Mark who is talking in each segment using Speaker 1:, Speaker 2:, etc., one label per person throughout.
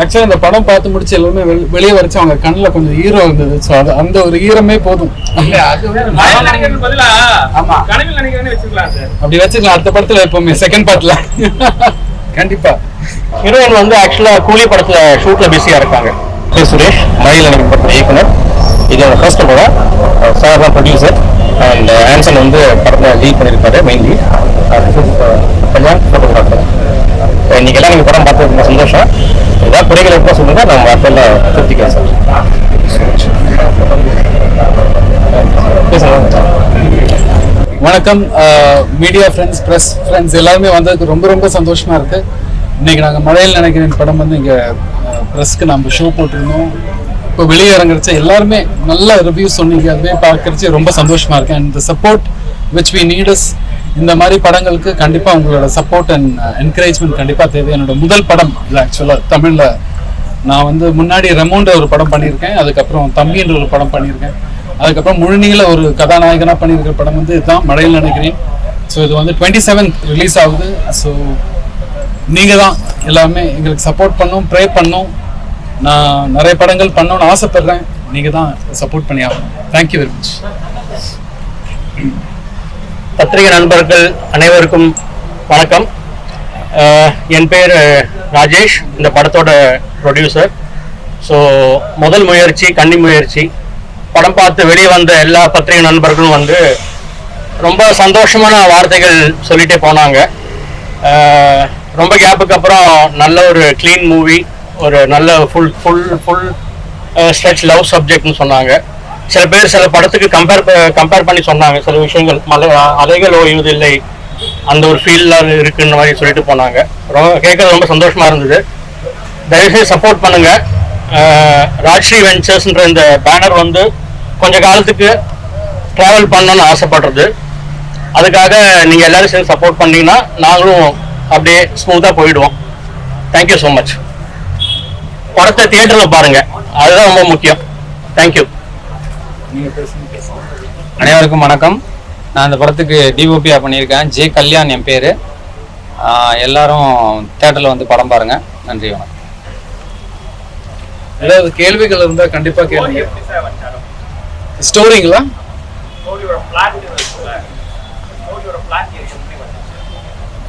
Speaker 1: ஆக்சுவலா இந்த படம் பார்த்து முடிச்சு எல்லாமே வெளியே வரைச்சு அவங்க கண்ணுல கொஞ்சம் ஈரம் இருந்தது. ஸோ அது அந்த ஒரு ஈரமே போதும். அப்படி வச்சுக்கலாம் அடுத்த படத்துல எப்பவுமே செகண்ட் பார்ட்ல கண்டிப்பா.
Speaker 2: ஹீரோயின் வந்து ஆக்சுவலா கூலி படத்துல ஷூட்ல பிஸியா இருக்காங்க. சுரேஷ் மழையில் எனக்கு படத்துல இயக்குனர். இது ஃபர்ஸ்ட் படம். சார் தான் ப்ரொடியூசர் அண்ட் ஆன்சன் வந்து படத்துல லீட் பண்ணியிருக்காரு. Main lead Kalyan photographer. இன்னைக்கு எல்லாம் நீங்க படம் பார்த்து ரொம்ப சந்தோஷம். ஏதாவது குறைகள் எப்போ சொல்லுங்க, நான் வார்த்தையில திருப்திக்கிறேன் சார்.
Speaker 1: வணக்கம் மீடியா ஃப்ரெண்ட்ஸ், ப்ரெஸ் ஃப்ரெண்ட்ஸ் எல்லாருமே வந்ததுக்கு ரொம்ப ரொம்ப சந்தோஷமா இருக்கு. இன்னைக்கு நாங்கள் மழையில் நினைக்கிறேன் படம் வந்து இங்கே ப்ரெஸ்க்கு நம்ம ஷோ போட்டிருந்தோம். இப்போ வெளியே இறங்குறச்ச எல்லாருமே நல்ல ரிவ்யூ சொன்னீங்க. அதுவே பார்க்கறச்சு ரொம்ப சந்தோஷமா இருக்கு. And the support which we need is இந்த மாதிரி படங்களுக்கு கண்டிப்பாக உங்களோட சப்போர்ட் அண்ட் என்கரேஜ்மெண்ட் கண்டிப்பாக தேவை. என்னோட முதல் படம் இது ஆக்சுவலாக தமிழில். நான் வந்து முன்னாடி ரெமோன்ற ஒரு படம் பண்ணியிருக்கேன், அதுக்கப்புறம் தம்பின்ற ஒரு படம் பண்ணியிருக்கேன், அதுக்கப்புறம் முழுநீள ஒரு கதாநாயகனாக பண்ணியிருக்கிற படம் வந்து இதுதான் மழையில் நினைக்கிறேன். ஸோ இது வந்து 27th ரிலீஸ் ஆகுது. ஸோ நீங்கள் தான் எல்லாமே எங்களுக்கு சப்போர்ட் பண்ணணும், ப்ரே பண்ணணும். நான் நிறைய படங்கள் பண்ணணும்னு ஆசைப்படுறேன். நீங்கள் தான் சப்போர்ட் பண்ணி ஆகணும். Thank you very much.
Speaker 2: பத்திரிகை நண்பர்கள் அனைவருக்கும் வணக்கம். என் பேர் ராஜேஷ், இந்த படத்தோட ப்ரொடியூசர். ஸோ முதல் முயற்சி கன்னி முயற்சி. படம் பார்த்து வெளியே வந்த எல்லா பத்திரிகை நண்பர்களும் வந்து ரொம்ப சந்தோஷமான வார்த்தைகள் சொல்லிட்டே போனாங்க. ரொம்ப கேப்புக்கு அப்புறம் நல்ல ஒரு க்ளீன் மூவி, ஒரு நல்ல ஃபுல் ஸ்ட்ரெச் லவ் சப்ஜெக்ட்னு சொன்னாங்க. சில பேர் சில படத்துக்கு கம்பேர் பண்ணி சொன்னாங்க. சில விஷயங்கள் அலைகள் ஓய்வதில்லை அந்த ஒரு ஃபீல்ல இருக்குன்ற மாதிரி சொல்லிட்டு போனாங்க. ரொம்ப கேட்கறது ரொம்ப சந்தோஷமா இருந்தது. தயவுசெய்து சப்போர்ட் பண்ணுங்க. ராஜ்ஸ்ரீ வெஞ்சர்ஸ்ன்ற இந்த பேனர் வந்து கொஞ்ச காலத்துக்கு ட்ராவல் பண்ணணும்னு ஆசைப்படுறது. அதுக்காக நீங்கள் எல்லாரும் சேர்ந்து சப்போர்ட் பண்ணீங்கன்னா நாங்களும் அப்படியே ஸ்மூத்தாக போயிடுவோம். Thank you so much. படத்தை தியேட்டரில் பாருங்க, அதுதான் ரொம்ப முக்கியம். தேங்க்யூ.
Speaker 3: அனைவருக்கும் வணக்கம். நான் இந்த படத்துக்கு டிஓபியா பண்ணியிருக்கேன். ஜே கல்யாண் என் பேர். எல்லாரும் தியேட்டரில் வந்து படம் பாருங்க. நன்றி, வணக்கம்.
Speaker 1: ஏதாவது கேள்விகள் இருந்தால் கண்டிப்பாக கேளுங்க. ஸ்டோரிங்களா?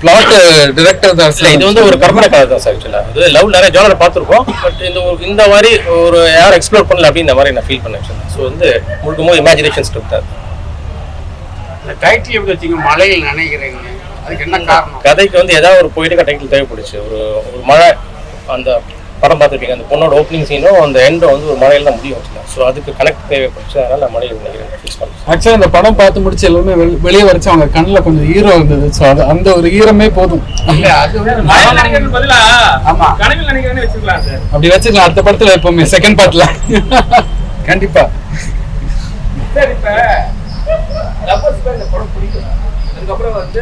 Speaker 1: பிளாட் டைரக்டர் தான் சார்.
Speaker 2: இது வந்து ஒரு கற்பனை கதை தான் சார். ஆக்சுவலாக இது லவ் நிறைய ஜானர் பார்த்துருக்கோம். பட் இந்த மாதிரி ஒரு யாரும் எக்ஸ்ப்ளோர் பண்ணல அப்படின்னு இந்த மாதிரி நான் ஃபீல் பண்ணேன். ஸோ வந்து முழுக்கமாக இமேஜினேஷன் ஸ்கிரிப்ட் தான்.
Speaker 4: டைட்டில் எப்படி வச்சிங்க? மழையில் நினைக்கிறீங்க, அதுக்கு என்ன காரணம்?
Speaker 2: கதைக்கு வந்து ஏதாவது ஒரு போயிட்டு டைட்டில் தேவைப்படுச்சு. ஒரு மழை, அந்த படம் பார்த்துருப்பீங்க, அந்த பொண்ணோட ஓப்பனிங் சீனும் அந்த எண்டும் வந்து ஒரு மழையில் தான் முடியும் வச்சுக்கலாம். ஸோ அதுக்கு கனெக்ட் தேவைப்படுச்சு. அதனால் நான் மழையில் நினைக்கிறேன் ஃபிக்ஸ் பண்ணேன்.
Speaker 1: ஆக்சுவலாக இந்த படம் பார்த்து முடிச்சு எல்லாமே வெளியே வரைச்சு அவங்க கண்ணில் கொஞ்சம் ஈரம் இருந்தது. ஸோ அது அந்த ஒரு ஈரமே போதும். அப்படி வச்சுக்கலாம் அடுத்த படத்துல எப்பவுமே செகண்ட் பார்ட்ல கண்டிப்பா.
Speaker 5: அதுக்கப்புறம் வந்து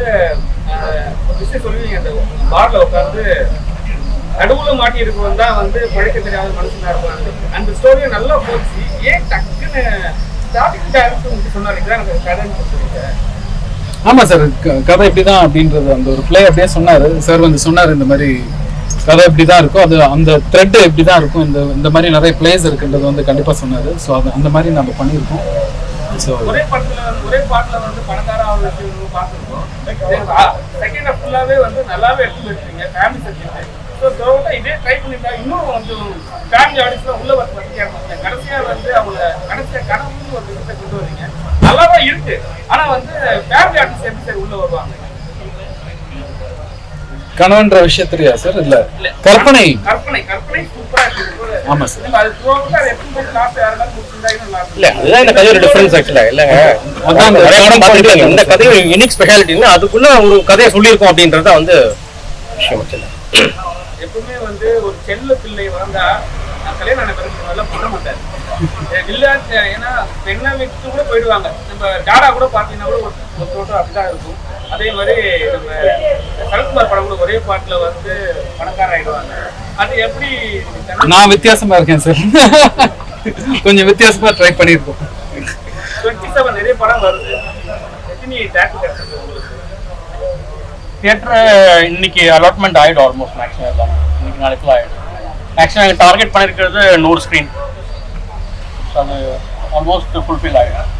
Speaker 5: விஷயம் சொல்லுவீங்க, அந்த பார்ல உட்காந்து நடுவுல மாட்டி இருக்கவன் தான் வந்து பழைக்க தெரியாத மனுஷனா இருப்பாங்க. அந்த ஸ்டோரியை நல்லா போச்சு. ஏன் டக்குன்னு ஸ்டார்டிங் சொன்னாரு எனக்கு கதைன்னு சொல்லுங்க.
Speaker 1: ஆமா சார், கதை இப்படிதான் அப்படின்றது அந்த ஒரு பிளே அப்படியே சொன்னாரு சார். வந்து சொன்னாரு இந்த மாதிரி கதை இப்படிதான் இருக்கும், அது அந்த த்ரெட் இப்படிதான் இருக்கும், இந்த மாதிரி நிறைய பிளேஸ் இருக்குன்றது வந்து கண்டிப்பா சொன்னாரு. ஸோ அது அந்த மாதிரி நம்ம பண்ணியிருக்கோம்.
Speaker 5: ஒரே பாட்டுல வந்து பணக்கார பார்த்துருக்கோம். செகண்ட் ஹாஃப் ஃபுல்லாவே வந்து நல்லாவே எடுத்து வச்சிருக்கீங்க. Family subject. ஸோ இதே ட்ரை பண்ணிட்டா இன்னும் கொஞ்சம் ஃபேமிலி ஆடியன்ஸ்லாம் உள்ள வந்து கடைசியா வந்து அவங்க கடைசியா கனவுன்னு ஒரு விஷயத்தை கொண்டு வரீங்க. நல்லாதான் இருக்கு. ஆனா வந்து ஃபேமிலி ஆடியன்ஸ் எப்படி சார் உள்ள வருவாங்க?
Speaker 1: கணவன்ற விஷயம் தெரியா சார்? இல்ல கற்பனை
Speaker 5: சூப்பரா இருக்கு.
Speaker 1: ஆமா சார்.
Speaker 5: அது ப்ரோக்ராம் அது எப்படி போய் லாஸ்ட் யாராவது முடிச்சிருந்தா நல்லா இருக்கும்.
Speaker 2: இல்ல அதுதான் இந்த கதையோட டிஃபரன்ஸ். ஆக்சுவலா இல்லங்க, அதான் நிறைய படம் பார்த்துருக்காங்க. இந்த கதையோட யூனிக் ஸ்பெஷாலிட்டின்னா அதுக்குள்ள ஒரு கதையை சொல்லியிருக்கோம் அப்படின்றத வந்து விஷயம் வச்சுல.
Speaker 5: எப்பவுமே வந்து ஒரு செல்ல பிள்ளை வளர்ந்தா கல்யாணம் ஆன பிறகு நல்லா பண்ண மாட்டாரு. இல்ல ஏன்னா பெண்ணை விட்டு கூட போயிடுவாங்க. நம்ம டாடா கூட பாத்தீங்கன்னா கூட ஒரு தோட்டம் அப்படிதான் இருக்கும். அதே மாதிரி நம்ம சரத்குமார் படம் கூட ஒரே பாட்டுல வந்து பணக்காரர் ஆயிடுவாங்க. அது எப்படி?
Speaker 1: நான் வித்தியாசமா இருக்கேன் சார். கொஞ்சம் வித்தியாசமா ட்ரை பண்ணிருக்கோம்.
Speaker 5: 27 நிறைய படம் வருது. எத்தனை டேக் கிடைச்சது உங்களுக்கு?
Speaker 2: தியேட்டர் இன்னைக்கு அலாட்மெண்ட் ஆயிடும். ஆல்மோஸ்ட் மேக்ஸிமம் தான் இன்னைக்கு நாளைக்குள்ள ஆயிடும். ஆக்சுவலாக நாங்கள் டார்கெட் பண்ணியிருக்கிறது 100 ஸ்க்ரீன். ஸோ அது ஆல்மோஸ்ட் ஃபுல்ஃபில் ஆகிடும்.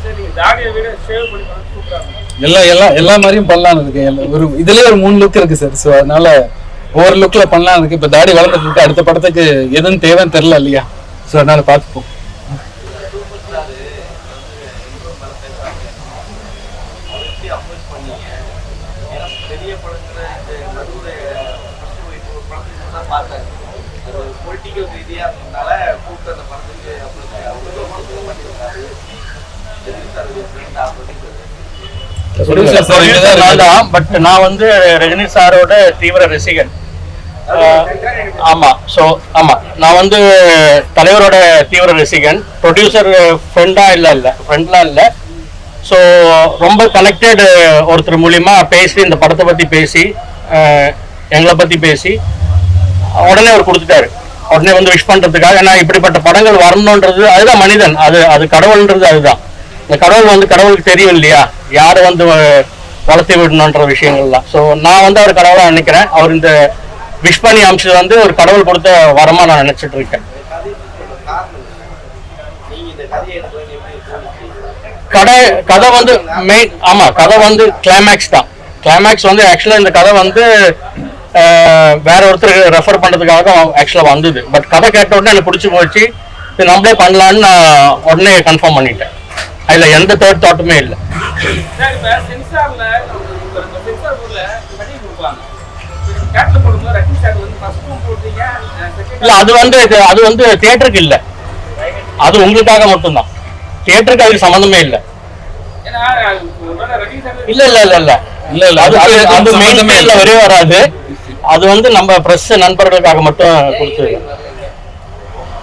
Speaker 5: சரி, நீங்க தாடியை விட ஷேவ் பண்ணி பண்ண சூப்பரா இருக்கும்.
Speaker 1: எல்லா மாதிரியும் பண்ணலாம்னு இருக்கு. ஒரு இதுலயே ஒரு 3 லுக் இருக்கு சார். ஸோ அதனால ஒவ்வொரு லுக்ல பண்ணலாம் இருக்கு. இப்போ தாடி வளர்ந்துட்டு இருக்கு, அடுத்த படத்துக்கு எதுன்னு தேவைன்னு தெரியல இல்லையா? ஸோ அதனால பார்த்துப்போம்.
Speaker 2: பட் நான் வந்து ரஜினி சாரோட தீவிர ரசிகன். ஆமா, ஸோ ஆமா, நான் வந்து தலைவரோட தீவிர ரசிகன். ப்ரொடியூசர் ஃப்ரெண்ட்லாம் இல்லை. ஸோ ரொம்ப கனெக்டட். ஒருத்தர் மூலியமா பேசி இந்த படத்தை பத்தி பேசி எங்களை பத்தி பேசி உடனே அவர் கொடுத்துட்டாரு. உடனே வந்து விஷ் பண்றதுக்காக. ஏன்னா இப்படிப்பட்ட படங்கள் வரணுன்றது அதுதான் மனிதன், அது கடவுள்ன்றது அதுதான். இந்த கடவுளுக்கு தெரியும் இல்லையா, யாரை வந்து வளர்த்து விடணுன்ற விஷயங்கள்லாம். ஸோ நான் வந்து அவர் கடவுளா நினைக்கிறேன். அவர் இந்த விஷ் பண்ணி அமிச்சது வந்து ஒரு கடவுள் கொடுத்த வரமா நான் நினைச்சிட்டு இருக்கேன். கதை வந்து மெயின், ஆமா, கதை வந்து கிளைமேக்ஸ் தான். கிளைமேக்ஸ் வந்து ஆக்சுவலா இந்த கதை வந்து வேற ஒருத்தருக்கு ரெஃபர் பண்றதுக்காக ஆக்சுவலா வந்தது. பட் கதை கேட்ட உடனே எனக்கு பிடிச்சி போச்சு. இது நம்மளே பண்ணலான்னு நான் உடனே கன்ஃபார்ம் பண்ணிட்டேன். அதுல எந்த தேர்ட் தாட்டுமே இல்லை.
Speaker 5: சார், இப்ப சென்சார்ல சென்சார் போர்ட்ல கட்டி கொடுப்பாங்க. கேட்ல போடும்போது ரஜினி சார் வந்து ஃபர்ஸ்ட் ரூம் போடுறீங்க,
Speaker 2: இல்ல அது வந்து தியேட்டருக்கு இல்ல, அது உங்களுக்காக மட்டும்தான். தியேட்டருக்கு அதுக்கு சம்மந்தமே இல்லை.
Speaker 5: ஏன்னா ரஜினி சார்
Speaker 2: இல்ல அது மெயின் வரவே வராது. அது வந்து நம்ம பிரஸ் நண்பர்களுக்காக மட்டும் கொடுத்து